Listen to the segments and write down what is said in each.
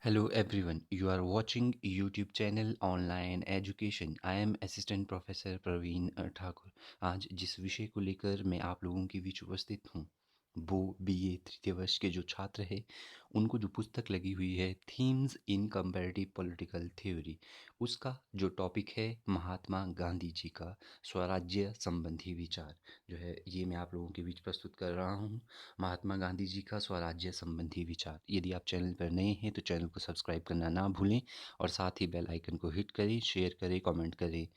Hello everyone, you are watching YouTube channel Online Education. I am Assistant Professor Praveen Thakur. आज जिस विषय को लेकर मैं आप लोगों के बीच उपस्थित हूँ वो बीए तृतीय वर्ष के जो छात्र हैं उनको जो पुस्तक लगी हुई है थीम्स इन कंपैरेटिव पॉलिटिकल थ्योरी, उसका जो टॉपिक है महात्मा गांधी जी का स्वराज्य संबंधी विचार जो है ये मैं आप लोगों के बीच प्रस्तुत कर रहा हूँ। महात्मा गांधी जी का स्वराज्य संबंधी विचार। यदि आप चैनल पर नए हैं तो चैनल को सब्सक्राइब करना ना भूलें और साथ ही बेल आइकन को हिट करें, शेयर करें, कमेंट करें।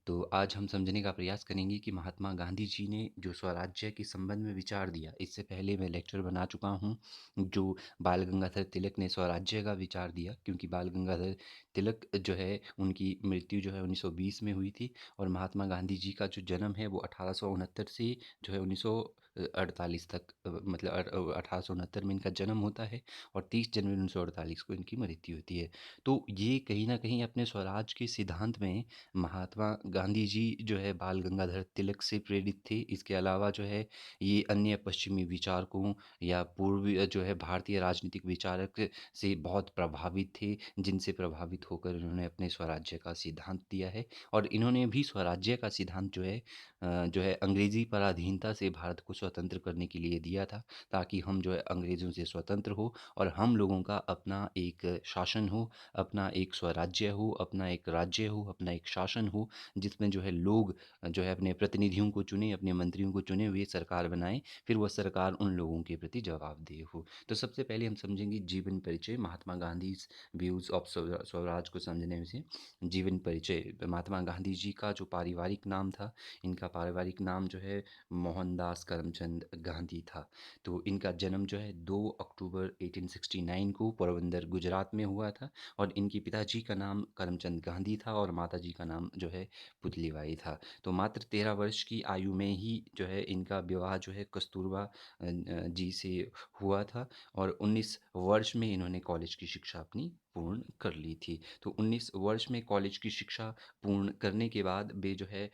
तो आज हम समझने का प्रयास करेंगे कि महात्मा गांधी जी ने जो स्वराज्य के संबंध में विचार दिया, इससे पहले मैं लेक्चर बना चुका हूँ जो बाल गंगाधर तिलक ने स्वराज्य का विचार दिया, क्योंकि बाल गंगाधर तिलक जो है उनकी मृत्यु जो है 1920 में हुई थी और महात्मा गांधी जी का जो जन्म है वो 1869 से जो है 1948 तक, मतलब 1869 में इनका जन्म होता है और 30 जनवरी 1948 को इनकी मृत्यु होती है। तो ये कहीं ना कहीं अपने स्वराज के सिद्धांत में महात्मा गांधी जी जो है बाल गंगाधर तिलक से प्रेरित थे। इसके अलावा जो है ये अन्य पश्चिमी विचारकों या पूर्वी जो है भारतीय राजनीतिक विचारक से बहुत प्रभावित थे, जिनसे प्रभावित होकर इन्होंने अपने स्वराज्य का सिद्धांत दिया है। और इन्होंने भी स्वराज्य का सिद्धांत जो है अंग्रेजी पराधीनता से भारत को स्वतंत्र करने के लिए दिया था, ताकि हम जो है अंग्रेज़ों से स्वतंत्र हो और हम लोगों का अपना एक शासन हो, अपना एक स्वराज्य हो, अपना एक राज्य हो, अपना एक शासन हो, जिसमें जो है लोग जो है अपने प्रतिनिधियों को चुने, अपने मंत्रियों को चुने हुए सरकार बनाएं, फिर वह सरकार उन लोगों के प्रति जवाबदेह हो। तो सबसे पहले हम समझेंगे जीवन परिचय, महात्मा गांधी व्यूज ऑफ स्वराज को समझने से। जीवन परिचय, महात्मा गांधी जी का जो पारिवारिक नाम था, इनका पारिवारिक नाम जो है मोहनदास करमचंद गांधी था। तो इनका जन्म जो है 2 अक्टूबर 1869 को पोरबंदर गुजरात में हुआ था और इनके पिताजी का नाम करमचंद गांधी था और माताजी का नाम जो है पुतलीबाई था। तो मात्र 13 वर्ष की आयु में ही जो है इनका विवाह जो है कस्तूरबा जी से हुआ था और 19 वर्ष में इन्होंने कॉलेज की शिक्षा अपनी पूर्ण कर ली थी। तो 19 वर्ष में कॉलेज की शिक्षा पूर्ण करने के बाद वे जो है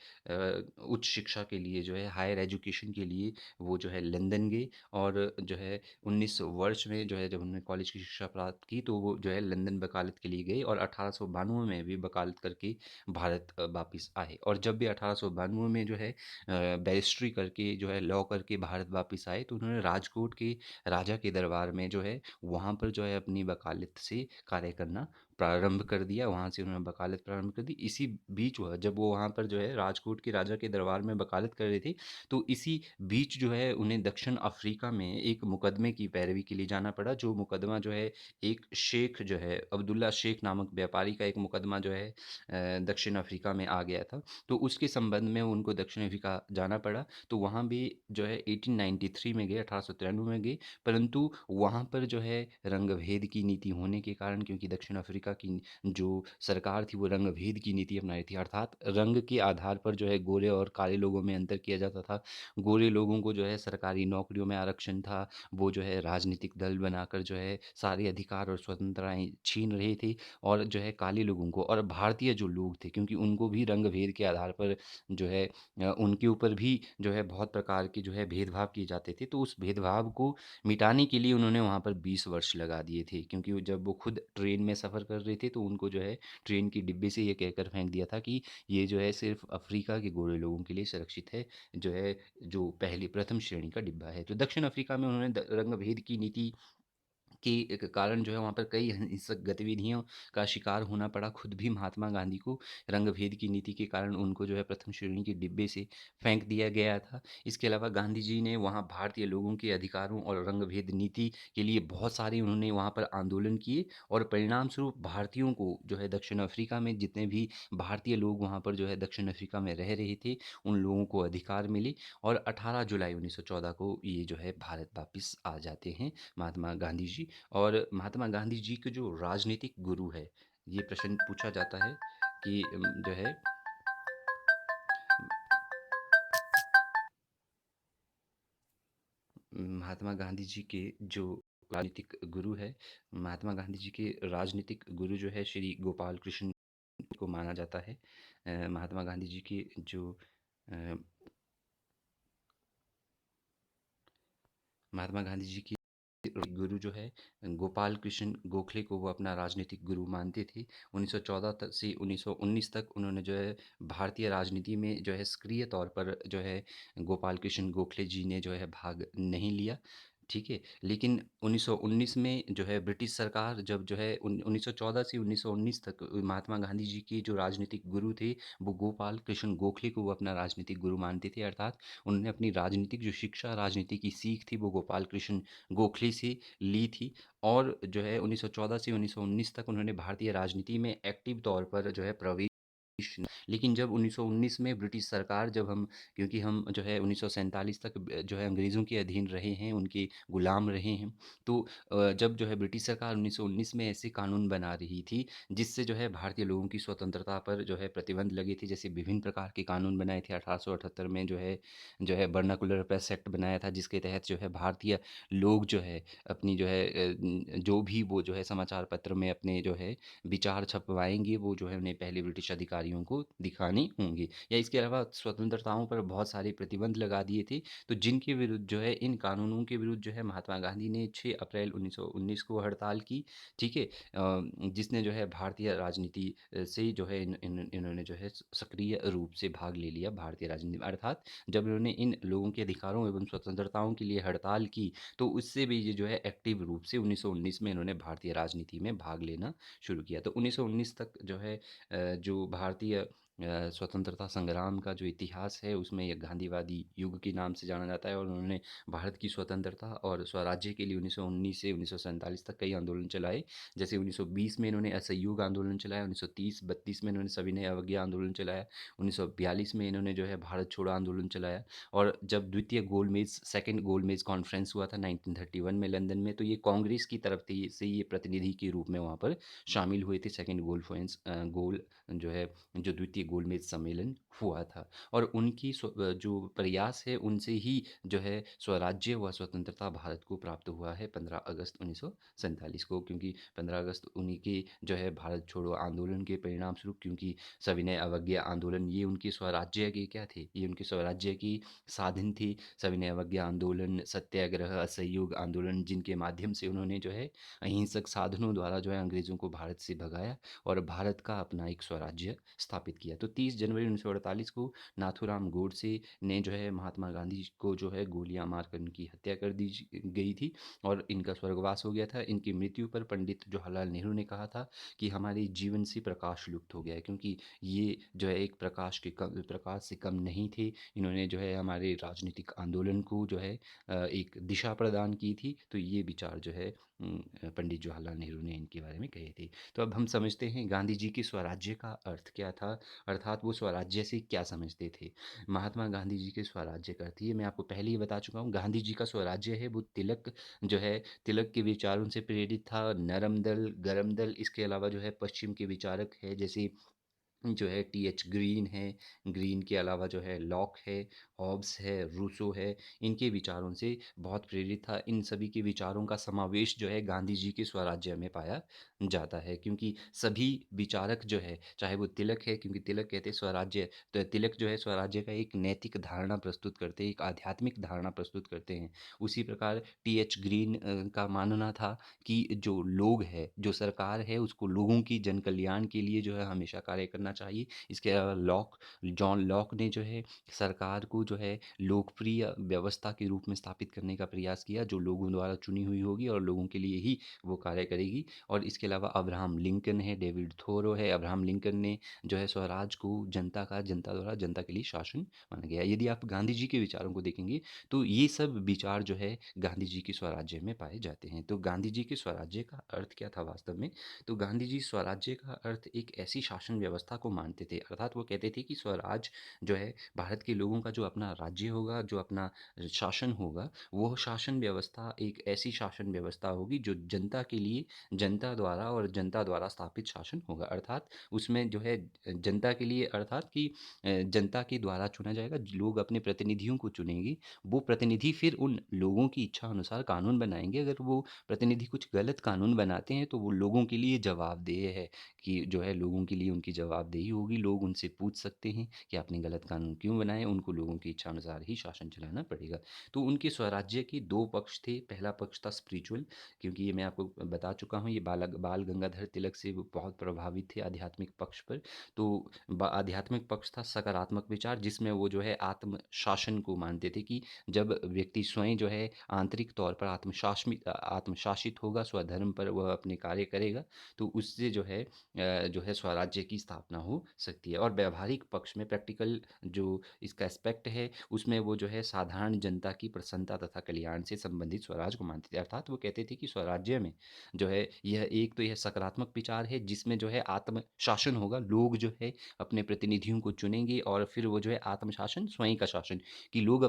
उच्च शिक्षा के लिए जो है हायर एजुकेशन के लिए वो जो है लंदन गए और जो है 19 वर्ष में जो है जब उन्होंने कॉलेज की शिक्षा प्राप्त की तो वो जो है लंदन वकालत के लिए गए और 1892 में भी वकालत करके भारत वापस आए। और जब भी 1892 में जो है बैरिस्ट्री करके जो है लॉ करके भारत वापस आए तो उन्होंने राजकोट के राजा के दरबार में जो है वहाँ पर जो है अपनी वकालत से कार्य करना प्रारंभ कर दिया। वहाँ से उन्होंने वकालत प्रारंभ कर दी। इसी बीच हुआ जब वो वहाँ पर जो है राजकोट के राजा के दरबार में वकालत कर रहे थे, तो इसी बीच जो है उन्हें दक्षिण अफ्रीका में एक मुकदमे की पैरवी के लिए जाना पड़ा। जो मुकदमा जो है एक शेख जो है अब्दुल्ला शेख नामक व्यापारी का एक मुकदमा जो है दक्षिण अफ्रीका में आ गया था। तो उसके संबंध में उनको दक्षिण अफ्रीका जाना पड़ा। तो वहाँ भी जो है 1893 में गए, 1893 में गए, परंतु वहाँ पर जो है रंगभेद की नीति होने के कारण, क्योंकि दक्षिण अफ्रीका की जो सरकार थी वो रंगभेद की नीति अपना रही थी, अर्थात रंग के आधार पर जो है गोरे और काले लोगों में अंतर किया जाता था। गोरे लोगों को जो है सरकारी नौकरियों में आरक्षण था, वो जो है राजनीतिक दल बनाकर जो है सारे अधिकार और स्वतंत्रताएं छीन रहे थे, और जो है काले लोगों को और भारतीय जो लोग थे क्योंकि उनको भी रंग भेद के आधार पर जो है उनके ऊपर भी जो है बहुत प्रकार के जो है भेदभाव किए जाते थे। तो उस भेदभाव को मिटाने के लिए उन्होंने वहाँ पर 20 वर्ष लगा दिए थे, क्योंकि जब वो खुद ट्रेन में सफ़र कर रहे थे तो उनको जो है ट्रेन की डिब्बे से ये कहकर फेंक दिया था कि ये जो है सिर्फ अफ्रीका के गोरे लोगों के लिए सुरक्षित है, जो है जो पहली प्रथम श्रेणी का डिब्बा है। तो दक्षिण अफ्रीका में उन्होंने रंग भेद की नीति के एक कारण जो है वहाँ पर कई हिंसक गतिविधियों का शिकार होना पड़ा खुद भी महात्मा गांधी को। रंगभेद की नीति के कारण उनको जो है प्रथम श्रेणी के डिब्बे से फेंक दिया गया था। इसके अलावा गांधी जी ने वहाँ भारतीय लोगों के अधिकारों और रंगभेद नीति के लिए बहुत सारे उन्होंने वहाँ पर आंदोलन किए और परिणाम स्वरूप भारतीयों को जो है दक्षिण अफ्रीका में जितने भी भारतीय लोग वहाँ पर जो है दक्षिण अफ्रीका में रह रहे थे उन लोगों को अधिकार मिले और 18 जुलाई 1914 को ये जो है भारत वापस आ जाते हैं महात्मा गांधी जी। और महात्मा गांधी जी के जो राजनीतिक गुरु है, ये प्रश्न पूछा जाता है कि जो है महात्मा गांधी जी के जो राजनीतिक गुरु है, महात्मा गांधी जी के राजनीतिक गुरु जो है श्री गोपाल कृष्ण को माना जाता है। महात्मा गांधी जी के जो अ, महात्मा गांधी जी की गुरु जो है गोपाल कृष्ण गोखले को वो अपना राजनीतिक गुरु मानते थे। 1914 तक से 1919 तक उन्होंने जो है भारतीय राजनीति में जो है सक्रिय तौर पर जो है गोपाल कृष्ण गोखले जी ने जो है भाग नहीं लिया, ठीक है। लेकिन 1919 में जो है ब्रिटिश सरकार जब जो है 1914 से 1919 तक महात्मा गांधी जी के जो राजनीतिक गुरु थे वो गोपाल कृष्ण गोखले को वो अपना राजनीतिक गुरु मानते थे। अर्थात उन्होंने अपनी राजनीतिक जो शिक्षा, राजनीति की सीख थी वो गोपाल कृष्ण गोखले से ली थी। और जो है 1914 से 1919 तक उन्होंने भारतीय राजनीति में एक्टिव तौर पर जो है प्रवेश। लेकिन जब 1919 में ब्रिटिश सरकार जब हम, क्योंकि हम जो है 1947 तक जो है अंग्रेज़ों के अधीन रहे हैं, उनके गुलाम रहे हैं। तो जब जो है ब्रिटिश सरकार 1919 में ऐसे कानून बना रही थी जिससे जो है भारतीय लोगों की स्वतंत्रता पर जो है प्रतिबंध लगे थे। जैसे विभिन्न प्रकार के कानून बनाए थे। 1878 में जो है वर्नाकुलर प्रेस एक्ट बनाया था, जिसके तहत जो है भारतीय लोग जो है अपनी जो है जो भी वो जो है समाचार पत्र में अपने जो है विचार छपवाएँगे, वो जो है उन्हें पहले ब्रिटिश अधिकारियों को दिखाने होंगे। या इसके अलावा स्वतंत्रताओं पर बहुत सारे प्रतिबंध लगा दिए थे। तो जिनके विरुद्ध जो है इन कानूनों के विरुद्ध जो है महात्मा गांधी ने 6 अप्रैल 1919 को हड़ताल की, ठीक है। जिसने जो है भारतीय राजनीति से जो है इन्होंने जो है सक्रिय रूप से भाग ले लिया भारतीय राजनीति में। अर्थात जब इन्होंने इन लोगों के अधिकारों एवं स्वतंत्रताओं के लिए हड़ताल की, तो उससे भी ये जो है एक्टिव रूप से 1919 में इन्होंने भारतीय राजनीति में भाग लेना शुरू किया। तो 1919 तक जो है जो भारतीय स्वतंत्रता संग्राम का जो इतिहास है उसमें ये गांधीवादी युग के नाम से जाना जाता है। और उन्होंने भारत की स्वतंत्रता और स्वराज्य के लिए 1919 से 1947 तक कई आंदोलन चलाए। जैसे 1920 में इन्होंने असहयोग आंदोलन चलाया, 1930-32 में इन्होंने सविनय अवज्ञा आंदोलन चलाया, 1942 में इन्होंने जो है भारत छोड़ो आंदोलन चलाया। और जब द्वितीय गोलमेज सेकंड गोलमेज कॉन्फ्रेंस हुआ था 1931 में लंदन में, तो ये कांग्रेस की तरफ से ये प्रतिनिधि के रूप में वहाँ पर शामिल हुए थे। सेकंड गोल जो है जो द्वितीय गोलमेज सम्मेलन हुआ था। और उनकी जो प्रयास है उनसे ही जो है स्वराज्य व स्वतंत्रता भारत को प्राप्त हुआ है 15 अगस्त 1947 को। क्योंकि 15 अगस्त उन्हीं के जो है भारत छोड़ो आंदोलन के परिणाम स्वरूप, क्योंकि सविनय अवज्ञा आंदोलन ये उनके स्वराज्य के क्या थे, ये उनके स्वराज्य की साधन थी। सविनय अवज्ञा आंदोलन, सत्याग्रह, असहयोग आंदोलन, जिनके माध्यम से उन्होंने जो है अहिंसक साधनों द्वारा जो है अंग्रेज़ों को भारत से भगाया और भारत का अपना एक स्वराज्य स्थापित किया। तो 30 जनवरी 1948 को नाथूराम गोडसे ने जो है महात्मा गांधी को जो है गोलियां मारकर उनकी हत्या कर दी गई थी और इनका स्वर्गवास हो गया था। इनकी मृत्यु पर पंडित जवाहरलाल नेहरू ने कहा था कि हमारे जीवन से प्रकाश लुप्त हो गया है, क्योंकि ये जो है एक प्रकाश से कम नहीं थे। इन्होंने जो है हमारे राजनीतिक आंदोलन को जो है एक दिशा प्रदान की थी। तो ये विचार जो है पंडित जवाहरलाल नेहरू ने इनके बारे में कहे थे। तो अब हम समझते हैं गांधी जी के स्वराज्य का अर्थ क्या था, अर्थात वो स्वराज्य से क्या समझते थे। महात्मा गांधी जी के स्वराज्य का अर्थ ये मैं आपको पहले ही बता चुका हूँ। गांधी जी का स्वराज्य है वो तिलक जो है तिलक के विचारों से प्रेरित था। नरम दल, गरम दल, इसके अलावा जो है पश्चिम के विचारक है, जैसे जो है टी.एच. ग्रीन है, ग्रीन के अलावा जो है लॉक है, हॉब्स है, रूसो है, इनके विचारों से बहुत प्रेरित था। इन सभी के विचारों का समावेश जो है गांधी जी के स्वराज्य में पाया जाता है। क्योंकि सभी विचारक जो है, चाहे वो तिलक है, क्योंकि तिलक कहते हैं स्वराज्य, तो तिलक जो है स्वराज्य का एक नैतिक धारणा प्रस्तुत करते हैं, एक आध्यात्मिक धारणा प्रस्तुत करते हैं। उसी प्रकार टी.एच. ग्रीन का मानना था कि जो लोग है, जो सरकार है, उसको लोगों की जन कल्याण के लिए जो है हमेशा कार्य करना चाहिए। इसके अलावा जॉन लॉक ने जो है सरकार को जो है लोकप्रिय व्यवस्था के रूप में स्थापित करने का प्रयास किया, जो लोगों द्वारा चुनी हुई होगी और लोगों के लिए ही वो कार्य करेगी। और इसके अलावा अब्राहम लिंकन है, डेविड थोरो है। अब्राहम लिंकन ने जो है स्वराज को जनता द्वारा जनता के लिए शासन माना गया। यदि आप गांधी जी के विचारों को देखेंगे तो ये सब विचार जो है गांधी जी के स्वराज्य में पाए जाते हैं। तो गांधी जी के स्वराज्य का अर्थ क्या था वास्तव में? तो गांधी जी स्वराज्य का अर्थ एक ऐसी शासन व्यवस्था को मानते थे। अर्थात वो कहते थे कि स्वराज जो है भारत के लोगों का जो अपना राज्य होगा, जो अपना शासन होगा, वो शासन व्यवस्था एक ऐसी शासन व्यवस्था होगी जो जनता के लिए, जनता द्वारा और जनता द्वारा स्थापित शासन होगा। अर्थात उसमें जो है जनता के लिए, अर्थात कि जनता के द्वारा चुना जाएगा। लोग अपने प्रतिनिधियों को चुनेंगे, वो प्रतिनिधि फिर उन लोगों की इच्छा अनुसार कानून बनाएंगे। अगर वो प्रतिनिधि कुछ गलत कानून बनाते हैं तो वो लोगों के लिए जवाबदेह है, कि जो है लोगों के लिए उनकी जवाबदेही होगी। लोग उनसे पूछ सकते हैं कि आपने गलत कानून क्यों बनाए, उनको लोगों की इच्छा अनुसार ही शासन चलाना पड़ेगा। तो उनके स्वराज्य के 2 पक्ष थे, पहला पक्ष था स्पिरिचुअल, क्योंकि ये मैं आपको बता चुका हूँ, ये बाल गंगाधर तिलक से वो बहुत प्रभावित थे आध्यात्मिक पक्ष पर। तो आध्यात्मिक पक्ष था सकारात्मक विचार, जिसमें वो जो है आत्म शासन को मानते थे कि जब व्यक्ति स्वयं जो है आंतरिक तौर पर आत्मशासित होगा, स्वधर्म पर वह अपने कार्य करेगा, तो उससे जो है स्वराज्य की स्थापना हो सकती है। और व्यवहारिक पक्ष में प्रैक्टिकल जो इसका एस्पेक्ट है, उसमें वो जो है साधारण जनता की प्रसन्नता तथा कल्याण से संबंधित स्वराज को मानते थे। अर्थात वो कहते थे कि स्वराज्य में जो है यह एक तो यह सकारात्मक विचार है, जिसमें जो है आत्म शासन होगा, लोग जो है अपने प्रतिनिधियों को चुनेंगे और फिर वो जो है आत्मशासन, स्वयं का शासन, कि लोग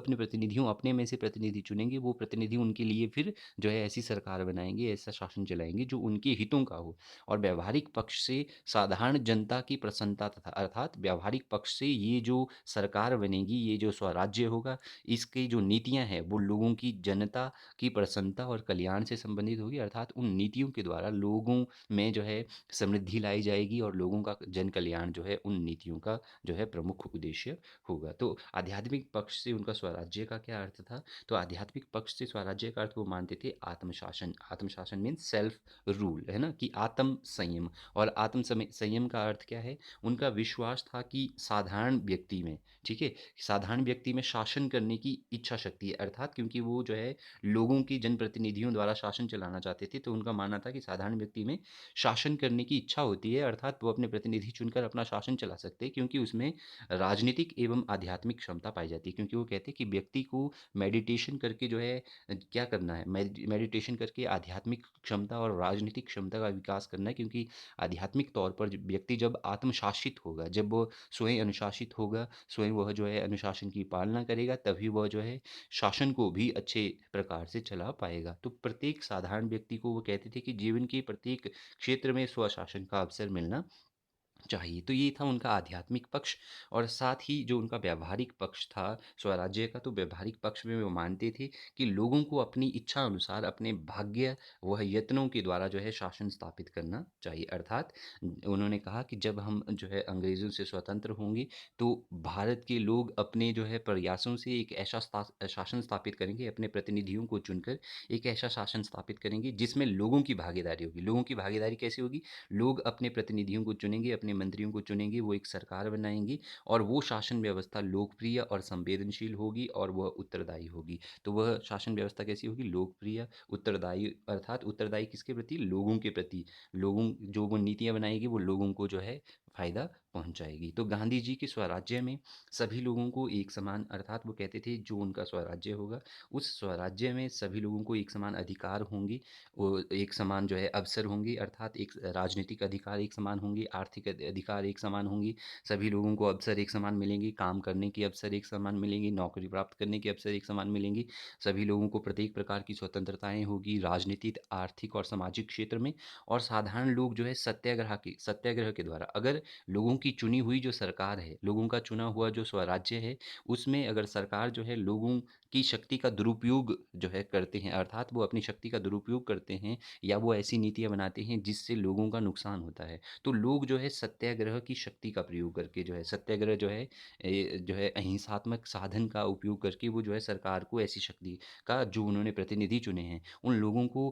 अपने में से प्रतिनिधि चुनेंगे, वो प्रतिनिधि उनके लिए फिर जो है ऐसी सरकार बनाएंगे, ऐसा शासन चलाएंगे जो उनके हितों का हो। और व्यवहारिक पक्ष से साधारण जनता की प्रसन्नता तथा, अर्थात व्यवहारिक पक्ष से ये जो सरकार बनेगी, ये जो स्वराज्य होगा, इसकी जो नीतियां हैं वो लोगों की, जनता की प्रसन्नता और कल्याण से संबंधित होगी। अर्थात उन नीतियों के द्वारा लोगों में जो है समृद्धि लाई जाएगी और लोगों का जन कल्याण जो है उन नीतियों का जो है प्रमुख उद्देश्य होगा। तो आध्यात्मिक पक्ष से उनका स्वराज्य का क्या अर्थ था? तो आध्यात्मिक पक्ष से स्वराज्य का अर्थ वो मानते थे आत्मशासन। आत्मशासन मीन्स सेल्फ रूल, है ना, कि आत्म संयम। और संयम का अर्थ क्या है? उनका विश्वास था कि साधारण व्यक्ति में, ठीक है, साधारण व्यक्ति में शासन करने की इच्छा शक्ति है। अर्थात क्योंकि वो जो है लोगों की जनप्रतिनिधियों द्वारा शासन चलाना चाहते थे, तो उनका मानना था कि साधारण व्यक्ति में शासन करने की इच्छा होती है, अर्थात वो अपने प्रतिनिधि चुनकर अपना शासन चला सकते हैं, क्योंकि उसमें राजनीतिक एवं आध्यात्मिक क्षमता पाई जाती है। क्योंकि वो कहते हैं कि व्यक्ति को मेडिटेशन करके जो है क्या करना है, मेडिटेशन करके आध्यात्मिक क्षमता और राजनीतिक क्षमता का विकास करना है। क्योंकि आध्यात्मिक तौर पर व्यक्ति जब आत्मशासित होगा, जब वो स्वयं अनुशासित होगा, स्वयं वह जो है अनुशासन की पालना करेगा, तभी वह जो है शासन को भी अच्छे प्रकार से चला पाएगा। तो प्रत्येक साधारण व्यक्ति को वो कहते थे कि जीवन के प्रत्येक क्षेत्र में स्वशासन का अवसर मिलना चाहिए। तो ये था उनका आध्यात्मिक पक्ष। और साथ ही जो उनका व्यावहारिक पक्ष था स्वराज्य का, तो व्यावहारिक पक्ष में वो मानते थे कि लोगों को अपनी इच्छा अनुसार अपने भाग्य वह यत्नों के द्वारा जो है शासन स्थापित करना चाहिए। अर्थात उन्होंने कहा कि जब हम जो है अंग्रेज़ों से स्वतंत्र होंगे, तो भारत के लोग अपने जो है प्रयासों से एक ऐसा शासन स्थापित करेंगे, अपने प्रतिनिधियों को चुनकर एक ऐसा शासन स्थापित करेंगे जिसमें लोगों की भागीदारी होगी। लोगों की भागीदारी कैसे होगी? लोग अपने प्रतिनिधियों को चुनेंगे, अपने मंत्रियों को चुनेंगे, वो एक सरकार बनाएंगी और वो शासन व्यवस्था लोकप्रिय और संवेदनशील होगी और वह उत्तरदायी होगी। तो वह शासन व्यवस्था कैसी होगी? लोकप्रिय, उत्तरदायी। अर्थात उत्तरदायी किसके प्रति? लोगों के प्रति। लोगों, जो वो नीतियाँ बनाएगी वो लोगों को जो है फायदा पहुंचाएगी। तो गांधी जी के स्वराज्य में सभी लोगों को एक समान, अर्थात वो कहते थे जो उनका स्वराज्य होगा, उस स्वराज्य में सभी लोगों को एक समान अधिकार होंगे, वो एक समान जो है अवसर होंगे, अर्थात एक राजनीतिक अधिकार एक समान होंगे, आर्थिक अधिकार एक समान होंगी, सभी लोगों को अवसर एक समान मिलेंगे, काम करने के अवसर एक समान मिलेंगे, नौकरी प्राप्त करने के अवसर एक समान मिलेंगे, सभी लोगों को प्रत्येक प्रकार की स्वतंत्रताएं होगी राजनीतिक, आर्थिक और सामाजिक क्षेत्र में। और साधारण लोग जो है सत्याग्रह के द्वारा, अगर लोगों की चुनी हुई जो सरकार है, लोगों का चुना हुआ जो स्वराज्य है, उसमें अगर सरकार जो है लोगों की शक्ति का दुरुपयोग जो है करते हैं, अर्थात वो अपनी शक्ति का दुरुपयोग करते हैं या वो ऐसी नीतियाँ बनाते हैं जिससे लोगों का नुकसान होता है, तो लोग जो है सत्याग्रह की शक्ति का प्रयोग करके जो है, सत्याग्रह जो है जो है अहिंसात्मक साधन का उपयोग करके वो जो है सरकार को, ऐसी शक्ति का जो उन्होंने प्रतिनिधि चुने हैं, उन लोगों को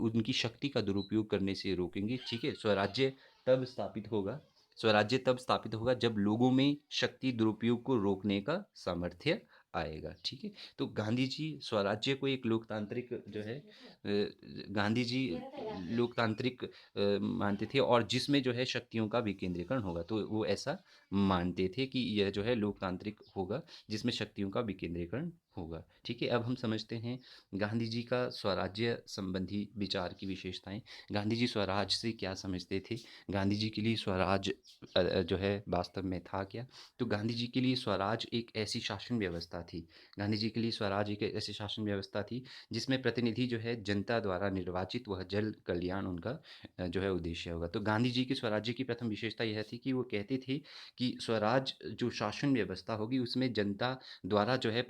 उनकी शक्ति का दुरुपयोग करने से रोकेंगे। ठीक है, स्वराज्य तब स्थापित होगा जब लोगों में शक्ति दुरुपयोग को रोकने का सामर्थ्य आएगा। ठीक है, तो गांधी जी स्वराज्य को एक लोकतांत्रिक जो है गांधी जी लोकतांत्रिक मानते थे, और जिसमें जो है शक्तियों का विकेंद्रीकरण होगा, तो वो ऐसा मानते थे कि यह जो है लोकतांत्रिक होगा जिसमें शक्तियों का विकेंद्रीकरण होगा। ठीक है, अब हम समझते हैं गांधी जी का स्वराज्य संबंधी विचार की विशेषताएं। गांधी जी स्वराज से क्या समझते थे? गांधी जी के लिए स्वराज जो है वास्तव में था क्या? तो गांधी जी के लिए स्वराज एक ऐसी शासन व्यवस्था थी, गांधी जी के लिए स्वराज एक ऐसी शासन व्यवस्था थी जिसमें प्रतिनिधि जो है जनता द्वारा निर्वाचित, वह जन कल्याण उनका जो है उद्देश्य होगा। तो गांधी जी के स्वराज्य की प्रथम विशेषता यह थी कि वो कहते थे कि स्वराज जो शासन व्यवस्था होगी उसमें जनता द्वारा जो है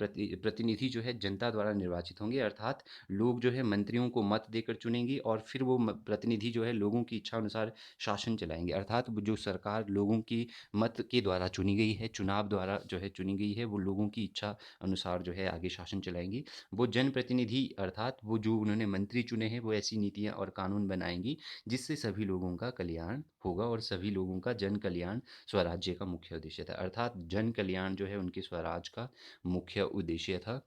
प्रतिनिधि जो है जनता द्वारा निर्वाचित होंगे, अर्थात लोग जो है मंत्रियों को मत देकर चुनेंगे और फिर वो प्रतिनिधि जो है लोगों की इच्छा अनुसार शासन चलाएंगे, अर्थात जो सरकार लोगों की मत के द्वारा चुनी गई है, चुनाव द्वारा जो है चुनी गई है, वो लोगों की इच्छा अनुसार जो है आगे शासन चलाएंगी। वो जनप्रतिनिधि अर्थात वो जो उन्होंने मंत्री चुने हैं वो ऐसी नीतियाँ और कानून बनाएंगी जिससे सभी लोगों का कल्याण होगा और सभी लोगों का जन कल्याण स्वराज्य का मुख्य उद्देश्य था, अर्थात जन कल्याण जो है उनके स्वराज का मुख्य उद्देश्य था।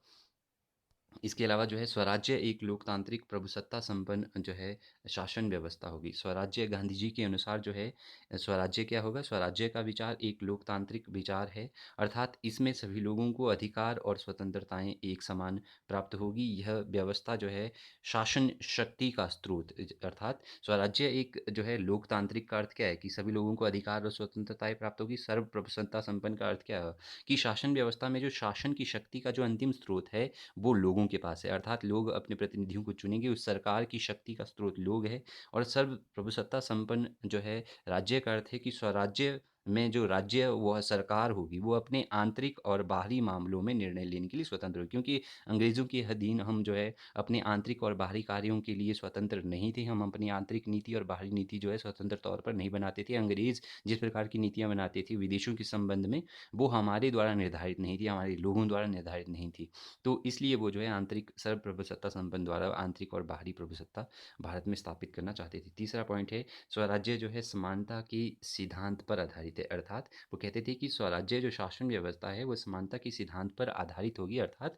इसके अलावा जो है स्वराज्य एक लोकतांत्रिक प्रभुसत्ता संपन्न जो है शासन व्यवस्था होगी। स्वराज्य गांधी जी के अनुसार जो है स्वराज्य क्या होगा? स्वराज्य का विचार एक लोकतांत्रिक विचार है, अर्थात इसमें सभी लोगों को अधिकार और स्वतंत्रताएं एक समान प्राप्त होगी। यह व्यवस्था जो है शासन शक्ति का स्रोत, अर्थात स्वराज्य एक जो है लोकतांत्रिक का अर्थ क्या है कि सभी लोगों को अधिकार और स्वतंत्रताएं प्राप्त होगी। सर्वप्रभुसत्ता संपन्न का अर्थ क्या है कि शासन व्यवस्था में जो शासन की शक्ति का जो अंतिम स्रोत है वो लोगों के पास है, अर्थात लोग अपने प्रतिनिधियों को चुनेंगे, उस सरकार की शक्ति का स्रोत लोग है। और सर्वप्रभुसत्ता संपन्न जो है राज्य का अर्थ है कि स्वराज्य में जो राज्य वह सरकार होगी वो अपने आंतरिक और बाहरी मामलों में निर्णय लेने के लिए स्वतंत्र होगी, क्योंकि अंग्रेज़ों के अधीन हम जो है अपने आंतरिक और बाहरी कार्यों के लिए स्वतंत्र नहीं थे। हम अपनी आंतरिक नीति और बाहरी नीति जो है स्वतंत्र तौर पर नहीं बनाते थे। अंग्रेज़ जिस प्रकार की नीतियाँ बनाते थे विदेशों के संबंध में, वो हमारे द्वारा निर्धारित नहीं थी, हमारे लोगों द्वारा निर्धारित नहीं थी। तो इसलिए वो जो है आंतरिक सर्वप्रभुसत्ता संपन्न द्वारा आंतरिक और बाहरी प्रभुसत्ता भारत में स्थापित करना चाहते थे। तीसरा पॉइंट है स्वराज्य जो है समानता के सिद्धांत पर आधारित है, अर्थात वो कहते थे कि स्वराज्य जो शासन व्यवस्था है वो समानता के सिद्धांत पर आधारित होगी, अर्थात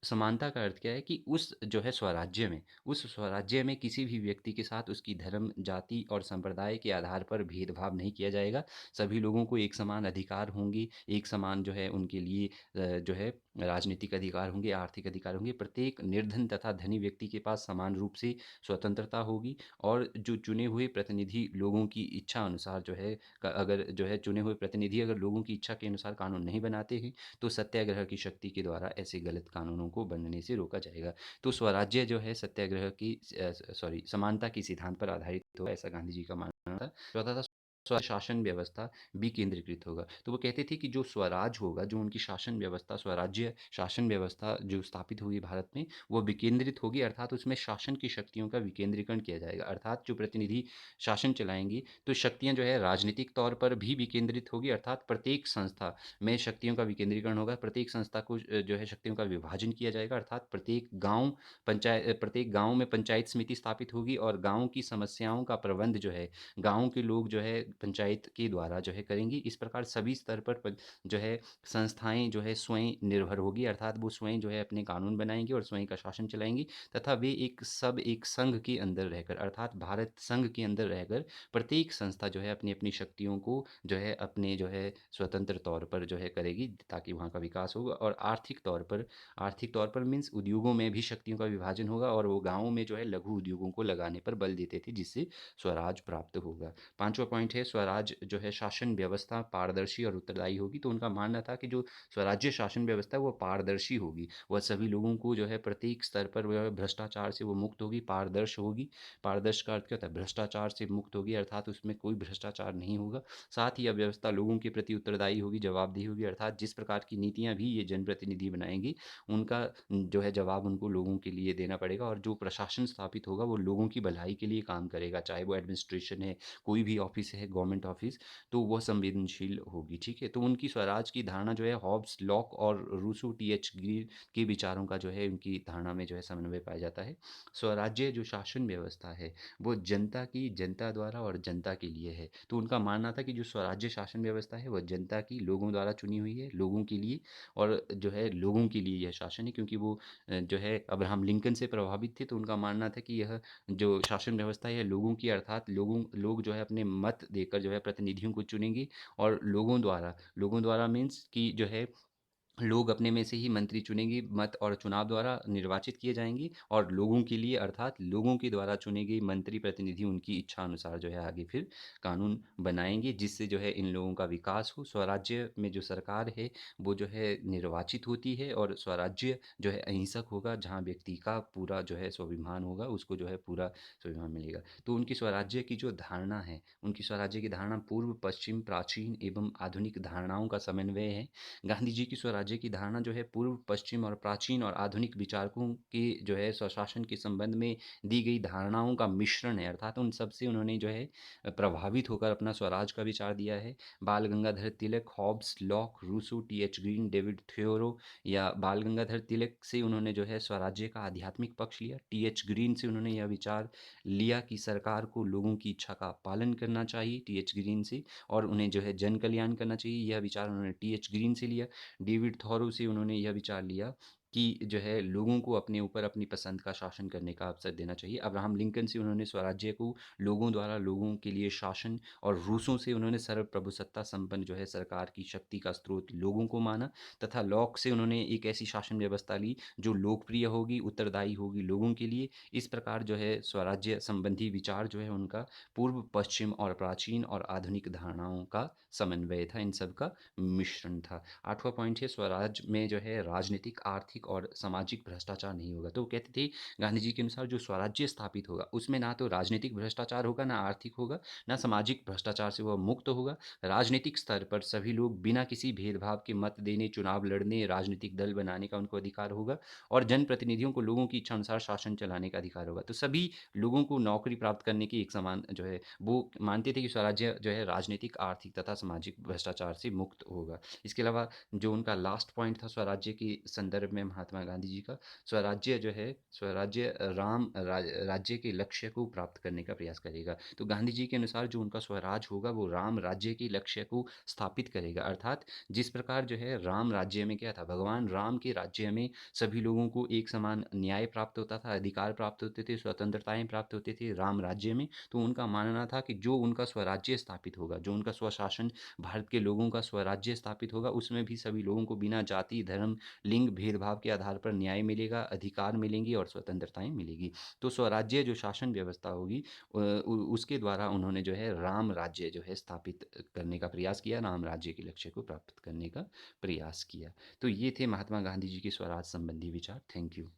समानता का अर्थ क्या है कि उस जो है स्वराज्य में, उस स्वराज्य में किसी भी व्यक्ति के साथ उसकी धर्म, जाति और संप्रदाय के आधार पर भेदभाव नहीं किया जाएगा। सभी लोगों को एक समान अधिकार होंगे, एक समान जो है उनके लिए जो है राजनीतिक अधिकार होंगे, आर्थिक अधिकार होंगे। प्रत्येक निर्धन तथा धनी व्यक्ति के पास समान रूप से स्वतंत्रता होगी और जो चुने हुए प्रतिनिधि लोगों की इच्छा अनुसार जो है अगर जो है चुने हुए प्रतिनिधि अगर लोगों की इच्छा के अनुसार कानून नहीं बनाते हैं तो सत्याग्रह की शक्ति के द्वारा ऐसे गलत कानूनों को बनने से रोका जाएगा। तो स्वराज्य जो है सत्याग्रह की सॉरी समानता के सिद्धांत पर आधारित होगा, ऐसा गांधी जी का मानना था। चौथा था स्वशासन व्यवस्था विकेंद्रीकृत होगा। तो वो कहते थे कि जो स्वराज होगा, जो उनकी शासन व्यवस्था स्वराज्य शासन व्यवस्था जो स्थापित होगी भारत में, वो विकेंद्रित होगी, अर्थात उसमें शासन की शक्तियों का विकेंद्रीकरण किया जाएगा। अर्थात जो प्रतिनिधि शासन चलाएंगी तो शक्तियाँ जो है राजनीतिक तौर पर भी विकेंद्रित होगी, अर्थात प्रत्येक संस्था में शक्तियों का विकेंद्रीकरण होगा। प्रत्येक संस्था को जो है शक्तियों का विभाजन किया जाएगा, अर्थात प्रत्येक गांव में पंचायत समिति स्थापित होगी और गांव की समस्याओं का प्रबंध जो है गांव के लोग जो है पंचायत के द्वारा जो है करेंगी। इस प्रकार सभी स्तर पर जो है संस्थाएं जो है स्वयं निर्भर होगी, अर्थात वो स्वयं जो है अपने कानून बनाएंगी और स्वयं का शासन चलाएंगी तथा वे एक संघ के अंदर रहकर, अर्थात भारत संघ के अंदर रहकर प्रत्येक संस्था जो है अपनी अपनी शक्तियों को जो है अपने जो है स्वतंत्र तौर पर जो है करेगी ताकि वहाँ का विकास होगा। और आर्थिक तौर पर मीन्स उद्योगों में भी शक्तियों का विभाजन होगा और वो गाँव में जो है लघु उद्योगों को लगाने पर बल देते थे जिससे स्वराज प्राप्त होगा। पांचवा पॉइंट है स्वराज जो है शासन व्यवस्था पारदर्शी और उत्तरदायी होगी। तो उनका मानना था कि जो स्वराज्य शासन व्यवस्था है वो पारदर्शी होगी, वह सभी लोगों को जो है प्रत्येक स्तर पर वह भ्रष्टाचार से वो मुक्त होगी, पारदर्श होगी। पारदर्श का अर्थ क्या होता है? भ्रष्टाचार से मुक्त होगी, अर्थात उसमें कोई भ्रष्टाचार नहीं होगा। साथ ही अव्यवस्था लोगों के प्रति उत्तरदायी होगी, जवाबदेही होगी, अर्थात जिस प्रकार की नीतियाँ भी ये जनप्रतिनिधि बनाएंगे उनका जो है जवाब उनको लोगों के लिए देना पड़ेगा। और जो प्रशासन स्थापित होगा वो लोगों की भलाई के लिए काम करेगा, चाहे वो एडमिनिस्ट्रेशन है, कोई भी ऑफिस है गवर्नमेंट ऑफिस, तो वह संवेदनशील होगी। ठीक है, तो उनकी स्वराज की धारणा जो है हॉब्स लॉक और रूसो टी एच ग्रीन के विचारों का जो है उनकी धारणा में जो है समन्वय पाया जाता है। स्वराज्य जो शासन व्यवस्था है वो जनता की, जनता द्वारा और जनता के लिए है। तो उनका मानना था कि जो स्वराज्य शासन व्यवस्था है वह जनता की, लोगों द्वारा चुनी हुई है, लोगों के लिए, और जो है लोगों के लिए यह शासन है। क्योंकि वो जो है अब्राहम लिंकन से प्रभावित थे, तो उनका मानना था कि यह जो शासन व्यवस्था है लोगों की, अर्थात लोग जो है अपने मत देकर जो है प्रतिनिधियों को चुनेंगे और लोगों द्वारा मीन्स कि जो है लोग अपने में से ही मंत्री चुनेंगे, मत और चुनाव द्वारा निर्वाचित किए जाएंगे और लोगों के लिए, अर्थात लोगों के द्वारा चुने गए मंत्री प्रतिनिधि उनकी इच्छा अनुसार जो है आगे फिर कानून बनाएंगे जिससे जो है इन लोगों का विकास हो। स्वराज्य में जो सरकार है वो जो है निर्वाचित होती है और स्वराज्य जो है अहिंसक होगा, जहाँ व्यक्ति का पूरा जो है स्वाभिमान होगा, उसको जो है पूरा स्वाभिमान मिलेगा। तो उनकी स्वराज्य की जो धारणा है, उनकी स्वराज्य की धारणा पूर्व पश्चिम प्राचीन एवं आधुनिक धारणाओं का समन्वय है। गांधी जी की स्वराज्य स्वराज्य की धारणा जो है पूर्व, पश्चिम और प्राचीन और आधुनिक विचारकों के जो है स्वशासन के संबंध में दी गई धारणाओं का मिश्रण है। अर्थात उन सब से उन्होंने जो है प्रभावित होकर अपना स्वराज का विचार दिया है। Bal Gangadhar Tilak, Hobbes, Locke, Rousseau, T H. Green, David Thoreau या बाल गंगाधर तिलक से उन्होंने जो है स्वराज्य का आध्यात्मिक पक्ष लिया। टी.एच. ग्रीन से उन्होंने यह विचार लिया कि सरकार को लोगों की इच्छा का पालन करना चाहिए, टी.एच. ग्रीन से, और उन्हें जो है जन कल्याण करना चाहिए, यह विचार उन्होंने टी.एच. ग्रीन से लिया। डेविड थॉरो से उन्होंने यह विचार लिया कि जो है लोगों को अपने ऊपर अपनी पसंद का शासन करने का अवसर देना चाहिए। अब्राहम लिंकन से उन्होंने स्वराज्य को लोगों द्वारा लोगों के लिए शासन, और रूसों से उन्होंने सर्वप्रभुसत्ता संपन्न जो है सरकार की शक्ति का स्रोत लोगों को माना। तथा लॉक से उन्होंने एक ऐसी शासन व्यवस्था ली जो लोकप्रिय होगी, उत्तरदायी होगी लोगों के लिए। इस प्रकार जो है स्वराज्य संबंधी विचार जो है उनका पूर्व, पश्चिम और प्राचीन और आधुनिक धारणाओं का समन्वय था, इन सब का मिश्रण था। 8वां पॉइंट है, स्वराज में जो है राजनीतिक, आर्थिक और सामाजिक भ्रष्टाचार नहीं होगा। तो कहते थे गांधी जी के अनुसार जो स्वराज्य स्थापित होगा उसमें ना तो राजनीतिक भ्रष्टाचार होगा, ना आर्थिक होगा, ना सामाजिक भ्रष्टाचार से वह मुक्त होगा। राजनीतिक स्तर पर सभी लोग बिना किसी भेदभाव के मत देने, चुनाव लड़ने, राजनीतिक दल बनाने का उनको अधिकार होगा, और जनप्रतिनिधियों को लोगों की इच्छा अनुसार शासन चलाने का अधिकार होगा। तो सभी लोगों को नौकरी प्राप्त करने की एक समान जो है, वो मानते थे कि स्वराज्य जो है राजनीतिक, आर्थिक तथा सामाजिक भ्रष्टाचार से मुक्त होगा। इसके अलावा जो उनका लास्ट पॉइंट था स्वराज्य के संदर्भ में महात्मा गांधी जी का, स्वराज्य जो है, स्वराज्य राज्य के लक्ष्य को प्राप्त करने का प्रयास करेगा। तो गांधी जी के अनुसार जो उनका स्वराज होगा वो राम राज्य के लक्ष्य को स्थापित करेगा। अर्थात जिस प्रकार जो है राम राज्य में क्या था, भगवान राम के राज्य में सभी लोगों को एक समान न्याय प्राप्त होता था, अधिकार प्राप्त होते थे, स्वतंत्रताएं प्राप्त होते थे राम राज्य में। तो उनका मानना था कि जो उनका स्वराज्य स्थापित होगा, जो उनका स्वशासन, भारत के लोगों का स्वराज्य स्थापित होगा, उसमें भी सभी लोगों को बिना जाति, धर्म, लिंग भेदभाव के आधार पर न्याय मिलेगा, अधिकार मिलेंगी और स्वतंत्रताएं मिलेगी। तो स्वराज्य जो शासन व्यवस्था होगी उसके द्वारा उन्होंने जो है राम राज्य जो है स्थापित करने का प्रयास किया, राम राज्य के लक्ष्य को प्राप्त करने का प्रयास किया। तो ये थे महात्मा गांधी जी के स्वराज संबंधी विचार। Thank you.